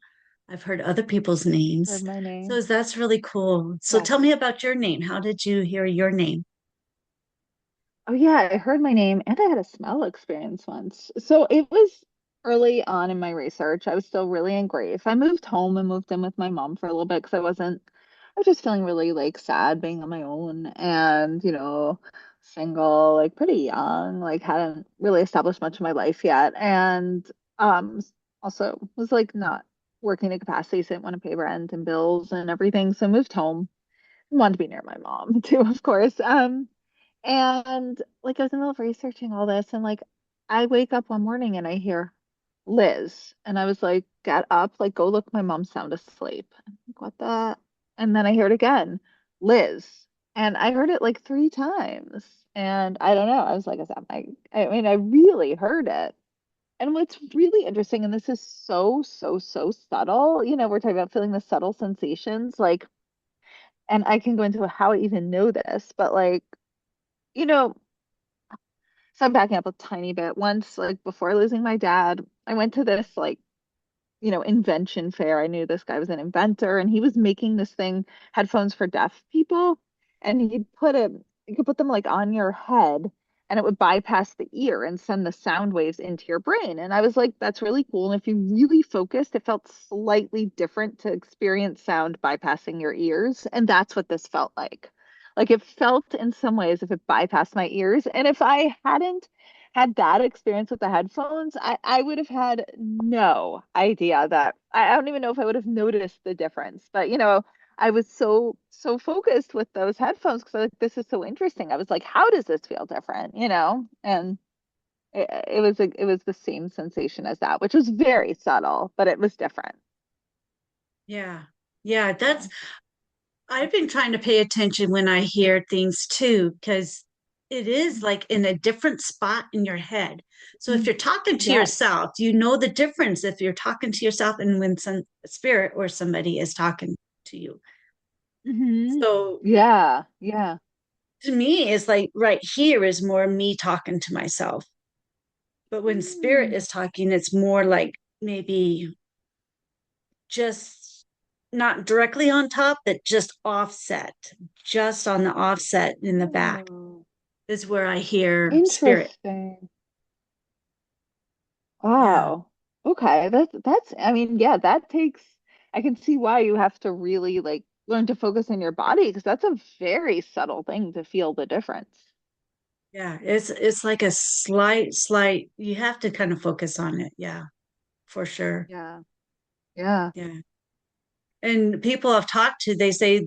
I've heard other people's names. Heard my So name. that's really cool. So Yes. tell me about your name. How did you hear your name? Oh yeah, I heard my name and I had a smell experience once. So it was early on in my research. I was still really in grief. I moved home and moved in with my mom for a little bit because I was just feeling really like sad being on my own and, single, like pretty young, like hadn't really established much of my life yet. And um also was like not working at capacity, so I didn't want to pay rent and bills and everything. So I moved home wanted to be near my mom too, of course. And like I was in the middle of researching all this, and like I wake up one morning and I hear Liz, and I was like, get up, like go look, my mom's sound asleep. I'm like, what the? And then I heard it again, Liz, and I heard it like three times, and I don't know. I was like, is that my? I mean, I really heard it. And what's really interesting, and this is so subtle, we're talking about feeling the subtle sensations, like, and I can go into how I even know this, but like, you know, so I'm backing up a tiny bit. Once, like before losing my dad, I went to this like invention fair. I knew this guy was an inventor and he was making this thing, headphones for deaf people. And you could put them like on your head and it would bypass the ear and send the sound waves into your brain. And I was like, that's really cool. And if you really focused, it felt slightly different to experience sound bypassing your ears. And that's what this felt like. Like it felt in some ways if it bypassed my ears. And if I hadn't had that experience with the headphones, I would have had no idea that I don't even know if I would have noticed the difference. But I was so focused with those headphones because I was like, this is so interesting. I was like, how does this feel different? And it was the same sensation as that, which was very subtle, but it was different. Yeah. Yeah, Yeah. I've been trying to pay attention when I hear things too, because it is like in a different spot in your head. So if Mhm. you're talking to Yes. yourself, you know the difference if you're talking to yourself and when some spirit or somebody is talking to you. Hmm. So Yeah. Yeah. to me, it's like right here is more me talking to myself. But when spirit Mm. is talking, it's more like maybe just not directly on top, but just offset, just on the offset in the back Oh, is where I hear spirit. interesting. Yeah. Wow. Okay. That's I mean, yeah, that takes I can see why you have to really like learn to focus on your body because that's a very subtle thing to feel the difference. Yeah. It's like a slight, you have to kind of focus on it. Yeah, for sure. Yeah. Yeah. Yeah. And people I've talked to, they say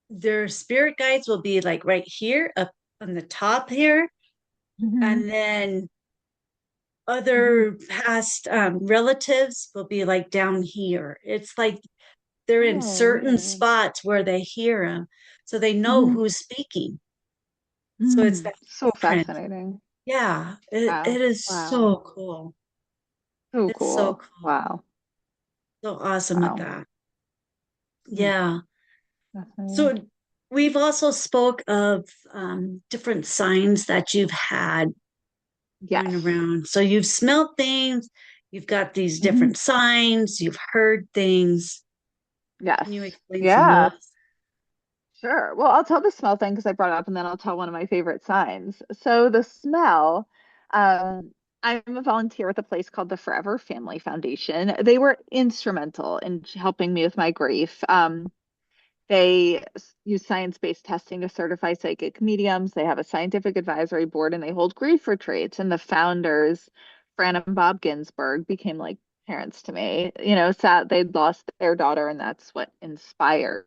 their spirit guides will be like right here up on the top here. Hmm. And then Hmm. other past relatives will be like down here. It's like they're in Oh, certain weird. spots where they hear them, so they know Hmm. who's speaking. So it's Mm. that So print. fascinating. Yeah, Wow. it is Wow. so cool. So It's so cool. cool. Wow. So awesome with Wow. that. Mm. Yeah. Fascinating. So we've also spoke of different signs that you've had going Yes. around. So you've smelled things, you've got these Hmm. different signs, you've heard things. Can you Yes. explain some of Yeah. those? Sure. Well, I'll tell the smell thing because I brought it up, and then I'll tell one of my favorite signs. So the smell, I'm a volunteer with a place called the Forever Family Foundation. They were instrumental in helping me with my grief. They use science-based testing to certify psychic mediums. They have a scientific advisory board, and they hold grief retreats. And the founders, Fran and Bob Ginsberg, became like parents to me. Sad they'd lost their daughter, and that's what inspired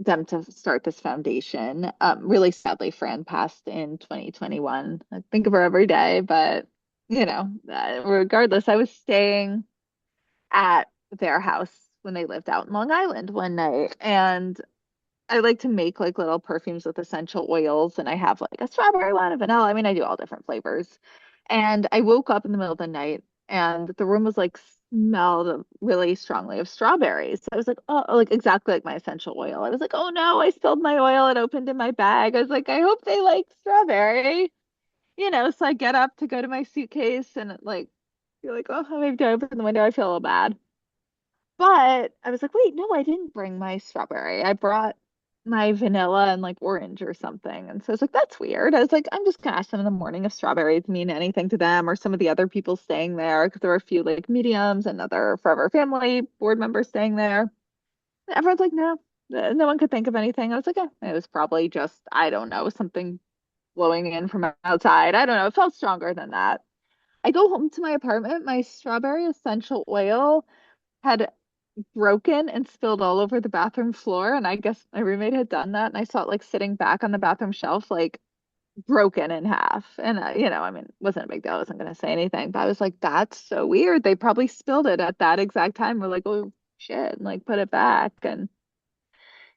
them to start this foundation. Really sadly, Fran passed in 2021. I think of her every day, but regardless, I was staying at their house when they lived out in Long Island one night, and I like to make like little perfumes with essential oils, and I have like a strawberry one, a vanilla. I mean, I do all different flavors. And I woke up in the middle of the night, and the room was like smelled really strongly of strawberries. I was like, oh, like exactly like my essential oil. I was like, oh no, I spilled my oil. It opened in my bag. I was like, I hope they like strawberry. So I get up to go to my suitcase, and like, you're like, oh, maybe do I open the window? I feel a little bad. But I was like, wait, no, I didn't bring my strawberry. I brought my vanilla and like orange or something. And so I was like, that's weird. I was like, I'm just gonna ask them in the morning if strawberries mean anything to them or some of the other people staying there because there were a few like mediums and other Forever Family board members staying there. Everyone's like, no, no one could think of anything. I was like, it was probably just, I don't know, something blowing in from outside. I don't know. It felt stronger than that. I go home to my apartment. My strawberry essential oil had broken and spilled all over the bathroom floor. And I guess my roommate had done that. And I saw it like sitting back on the bathroom shelf, like broken in half. And, I mean, it wasn't a big deal. I wasn't going to say anything. But I was like, that's so weird. They probably spilled it at that exact time. We're like, oh, shit. And like put it back. And,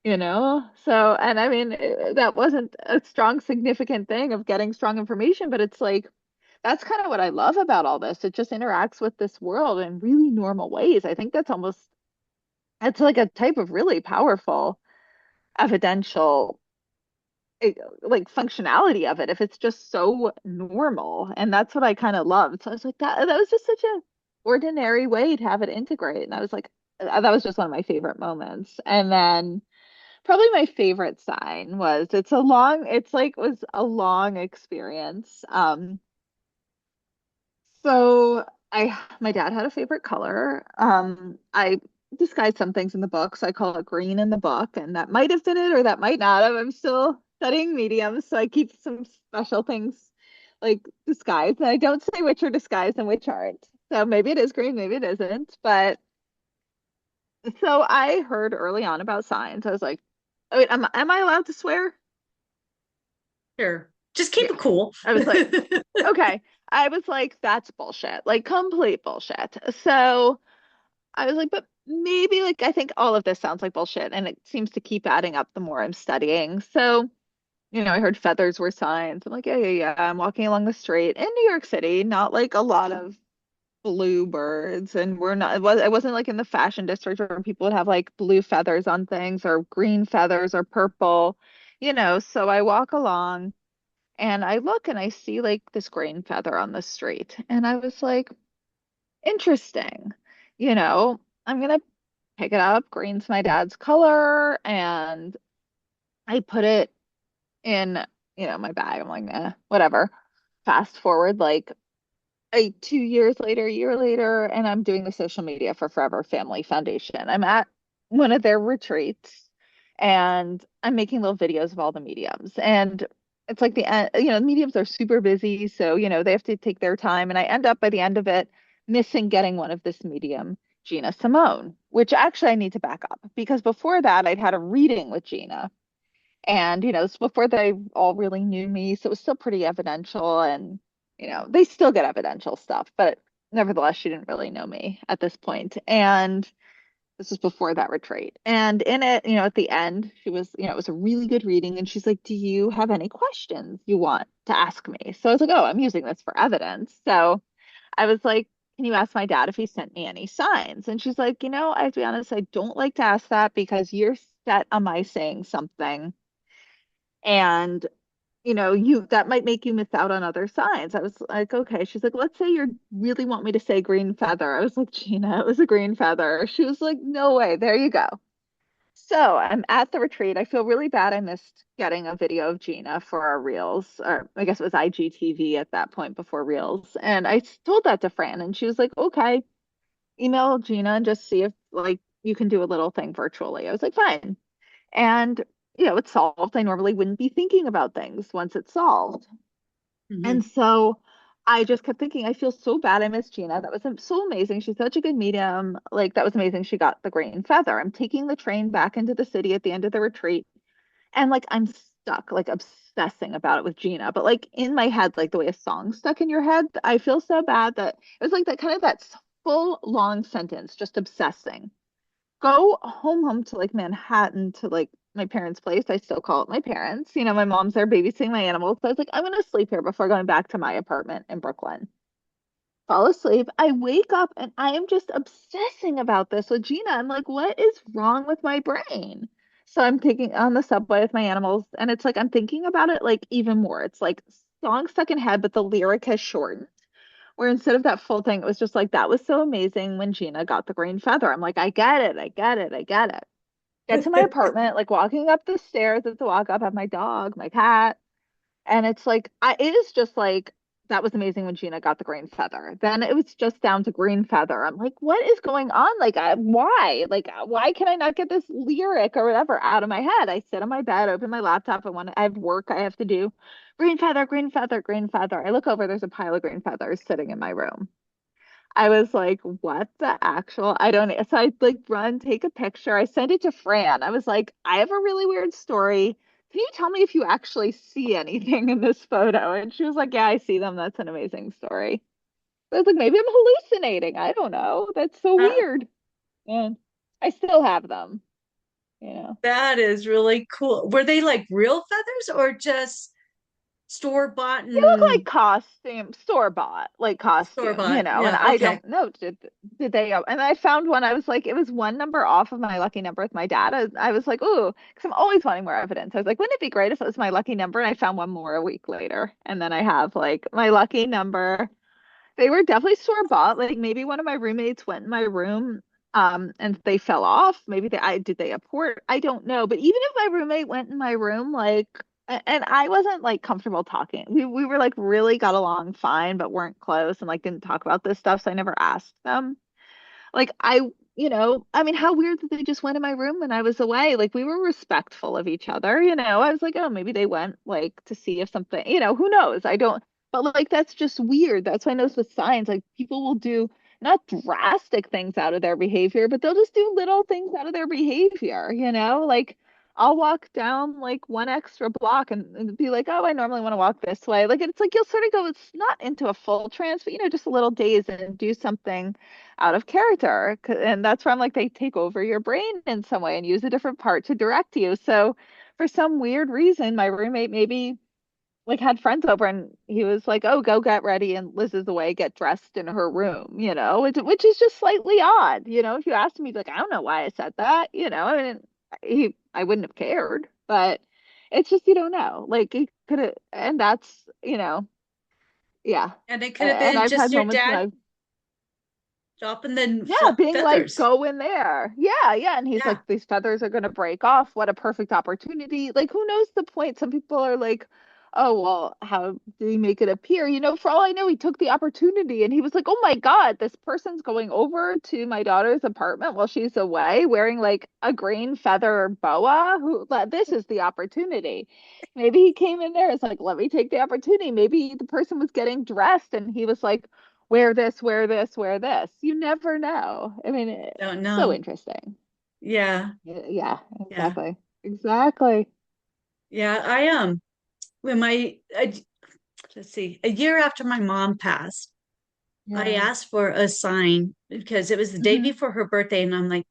so, and I mean, that wasn't a strong, significant thing of getting strong information, but it's like, that's kind of what I love about all this. It just interacts with this world in really normal ways. I think it's like a type of really powerful evidential like functionality of it if it's just so normal. And that's what I kind of loved. So I was like, that was just such an ordinary way to have it integrate. And I was like, that was just one of my favorite moments. And then probably my favorite sign was it's like was a long experience. So my dad had a favorite color. I disguised some things in the book, so I call it green in the book, and that might have been it or that might not have. I'm still studying mediums, so I keep some special things like disguised, and I don't say which are disguised and which aren't. So maybe it is green, maybe it isn't. But so I heard early on about signs. I was like, oh, wait, am I allowed to swear? Sure. Just keep Yeah. it cool. I was like, okay. I was like, that's bullshit, like complete bullshit. So I was like, but maybe like I think all of this sounds like bullshit, and it seems to keep adding up the more I'm studying. So, I heard feathers were signs. I'm like, yeah, yeah, yeah. I'm walking along the street in New York City, not like a lot of blue birds, and we're not. It wasn't like in the fashion district where people would have like blue feathers on things or green feathers or purple, So I walk along and I look and I see like this green feather on the street, and I was like, interesting. I'm gonna pick it up. Green's my dad's color, and I put it in, my bag. I'm like, whatever. Fast forward like 2 years later, a year later, and I'm doing the social media for Forever Family Foundation. I'm at one of their retreats, and I'm making little videos of all the mediums. And it's like the mediums are super busy, so they have to take their time. And I end up by the end of it missing getting one of this medium, Gina Simone, which actually I need to back up because before that I'd had a reading with Gina. And, it's before they all really knew me. So it was still pretty evidential. And, they still get evidential stuff. But nevertheless, she didn't really know me at this point. And this was before that retreat. And in it, at the end, she was, it was a really good reading. And she's like, do you have any questions you want to ask me? So I was like, oh, I'm using this for evidence. So I was like, can you ask my dad if he sent me any signs? And she's like, I have to be honest, I don't like to ask that because you're set on my saying something. And you that might make you miss out on other signs. I was like, okay. She's like, let's say you really want me to say green feather. I was like, Gina, it was a green feather. She was like, no way. There you go. So I'm at the retreat. I feel really bad. I missed getting a video of Gina for our Reels, or I guess it was IGTV at that point before Reels. And I told that to Fran, and she was like, okay, email Gina and just see if like you can do a little thing virtually. I was like, fine. And it's solved. I normally wouldn't be thinking about things once it's solved. And Mhm. so I just kept thinking, I feel so bad I missed Gina. That was so amazing. She's such a good medium. Like, that was amazing. She got the green feather. I'm taking the train back into the city at the end of the retreat. And like, I'm stuck, like, obsessing about it with Gina. But like, in my head, like the way a song's stuck in your head, I feel so bad that it was like that kind of that full long sentence, just obsessing. Go home to like Manhattan to like my parents' place. I still call it my parents. My mom's there babysitting my animals. So I was like, I'm gonna sleep here before going back to my apartment in Brooklyn. Fall asleep. I wake up and I am just obsessing about this with Gina. I'm like, what is wrong with my brain? So I'm taking on the subway with my animals, and it's like I'm thinking about it like even more. It's like song stuck in head, but the lyric has shortened. Where instead of that full thing, it was just like, that was so amazing when Gina got the green feather. I'm like, I get it, I get it, I get it. Get to my apartment, like walking up the stairs as I walk up, I have my dog, my cat. And it's like, it is just like, that was amazing when Gina got the green feather. Then it was just down to green feather. I'm like, what is going on? Like, why? Like, why can I not get this lyric or whatever out of my head? I sit on my bed, open my laptop. I have work I have to do. Green feather, green feather, green feather. I look over, there's a pile of green feathers sitting in my room. I was like, what the actual? I don't know. So I like run, take a picture. I sent it to Fran. I was like, I have a really weird story. Can you tell me if you actually see anything in this photo? And she was like, yeah, I see them. That's an amazing story. I was like, maybe I'm hallucinating. I don't know. That's so Uh, weird. And I still have them, you know. that is really cool. Were they like real feathers or just store bought They look like and costume, store bought, like store costume, you bought? know, and Yeah, I okay. don't know, did they and I found one, I was like, it was one number off of my lucky number with my dad. I was like, ooh, because I'm always wanting more evidence. I was like, wouldn't it be great if it was my lucky number? And I found one more a week later. And then I have like my lucky number. They were definitely store bought. Like maybe one of my roommates went in my room, and they fell off. Maybe I did they apport? I don't know. But even if my roommate went in my room, like, and I wasn't like comfortable talking. We were like really got along fine, but weren't close and like didn't talk about this stuff. So I never asked them. Like I mean, how weird that they just went in my room when I was away. Like we were respectful of each other, you know. I was like, oh, maybe they went like to see if something, you know, who knows? I don't, but like that's just weird. That's why I notice with signs, like people will do not drastic things out of their behavior, but they'll just do little things out of their behavior, you know? Like I'll walk down like one extra block and be like, oh, I normally want to walk this way. Like it's like you'll sort of go, it's not into a full trance, but you know, just a little daze and do something out of character. And that's where I'm like, they take over your brain in some way and use a different part to direct you. So for some weird reason, my roommate maybe like had friends over and he was like, oh, go get ready. And Liz is away, get dressed in her room, you know, which is just slightly odd. You know, if you asked me, like, I don't know why I said that, you know, I mean, I wouldn't have cared, but it's just, you don't know. Like, it could have, and that's, you know, yeah. And it could have And been I've just had your moments when dad I've dropping the yeah, being like, feathers. go in there. Yeah, yeah. And he's Yeah. like, these feathers are going to break off. What a perfect opportunity. Like, who knows the point? Some people are like, oh, well, how did he make it appear? You know, for all I know, he took the opportunity and he was like, oh my God, this person's going over to my daughter's apartment while she's away wearing like a green feather boa. This is the opportunity. Maybe he came in there, it's like, let me take the opportunity. Maybe the person was getting dressed and he was like, wear this, wear this, wear this. You never know. I mean, Don't so know. interesting. Yeah. Yeah, Yeah. exactly. Exactly. Yeah. When let's see, a year after my mom passed, I Yeah. asked for a sign because it was the day Hmm. before her birthday. And I'm like,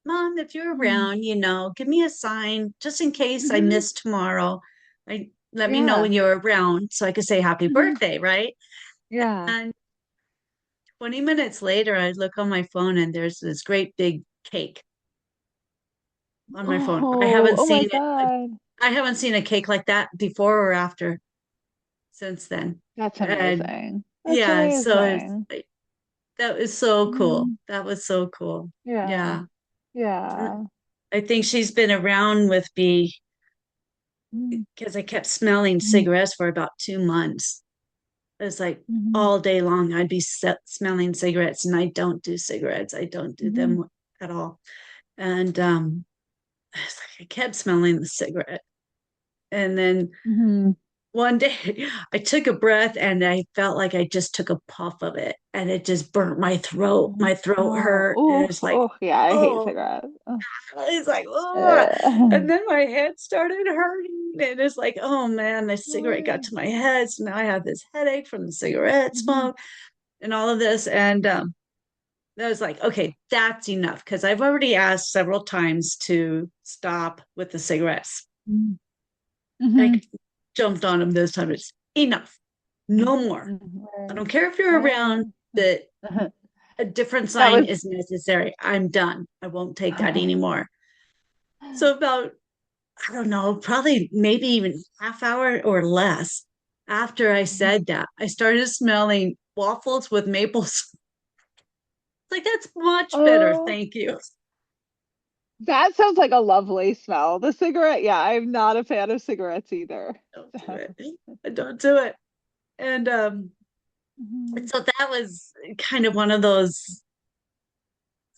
Mom, if you're Hmm. around, give me a sign just in case I Hmm. miss tomorrow. Let me know Yeah. when you're around so I could say happy Hmm. birthday, right? Yeah. And 20 minutes later, I look on my phone and there's this great big cake on my phone. Oh, oh my God. I haven't seen a cake like that before or after since then. That's And amazing. That's yeah, so amazing. that was so cool. Mhm. That was so cool. Yeah. Yeah. Yeah. I think she's been around with me Mhm. because I kept smelling cigarettes for about 2 months. It was like Mhm. all day long, I'd be smelling cigarettes, and I don't do cigarettes. I don't do Mhm. them at all. And I was like, I kept smelling the cigarette. And then Mhm. one day I took a breath and I felt like I just took a puff of it and it just burnt my throat. Mhm. My throat Oh, hurt. And oh, it's like, oh, yeah, I hate oh, cigarettes. Oh. it's like, oh. Uh, And then my head started hurting. And it's like, oh man, the cigarette got oh. to my head. So now I have this headache from the cigarette Mhm. smoke and all of this. And I was like, okay, that's enough. Because I've already asked several times to stop with the cigarettes. Mhm. I Mhm. jumped on them this time. It's enough. No more. I Right. don't care if you're Right. around, but a different That sign was is necessary. I'm done. I won't take that anymore. So about, I don't know, probably maybe even half hour or less after I Mhm. said that, I started smelling waffles with maple syrup. Like that's much better. Oh, Thank you. that sounds like a lovely smell. The cigarette, yeah, I'm not a fan of cigarettes either. Don't do it. I don't do it. And Mhm. so that was kind of one of those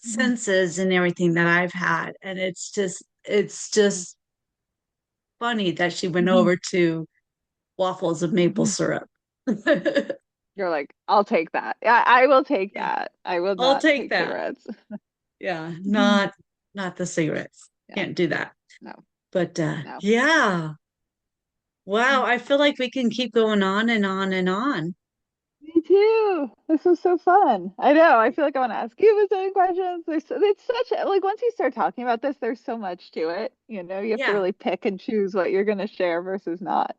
Mhm. senses and everything that I've had. And it's just funny that she went Mhm. over to waffles of maple Mhm. syrup. You're like, I'll take that. Yeah, I will take Yeah. that. I will I'll not take take that. cigarettes. Yeah. Mhm. Not the cigarettes. Yeah, Can't do that. no, But no. yeah. Wow. I feel like we can keep going on and on and on. Me too. This was so fun. I know. I feel like I want to ask you a million questions. It's such like once you start talking about this, there's so much to it. You have to Yeah. really pick and choose what you're going to share versus not.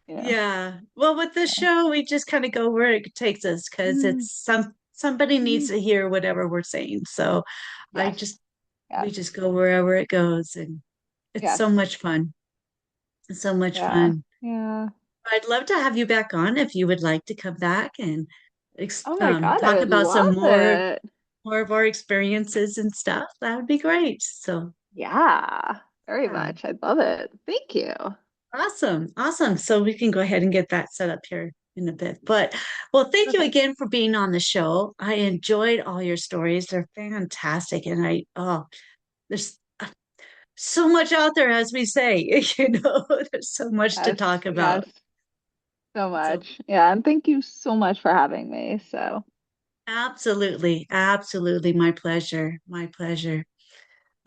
You know. Yeah. Well, with this So. show, we just kind of go where it takes us because Mm, it's somebody needs mm. to hear whatever we're saying. So I Yes. just we Yes. just go wherever it goes, and it's so Yes. much fun. It's so much Yeah. fun. Yeah. I'd love to have you back on if you would like to come back and Oh my God, I talk would about some love it. more of our experiences and stuff. That would be great. So Yeah. Very yeah. much. I'd love it. Thank you. Awesome. Awesome. So we can go ahead and get that set up here in a bit. But well, thank you Perfect. again for being on the show. I enjoyed all your stories. They're fantastic. And there's so much out there, as we say, there's so much to Yes. talk about. Yes. So So much. Yeah. And thank you so much for having me. So. absolutely, absolutely my pleasure. My pleasure.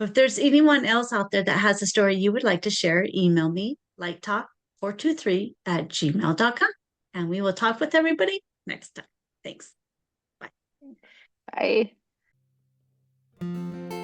If there's anyone else out there that has a story you would like to share, email me, lighttalk423@gmail.com. And we will talk with everybody next time. Thanks. Bye. Bye.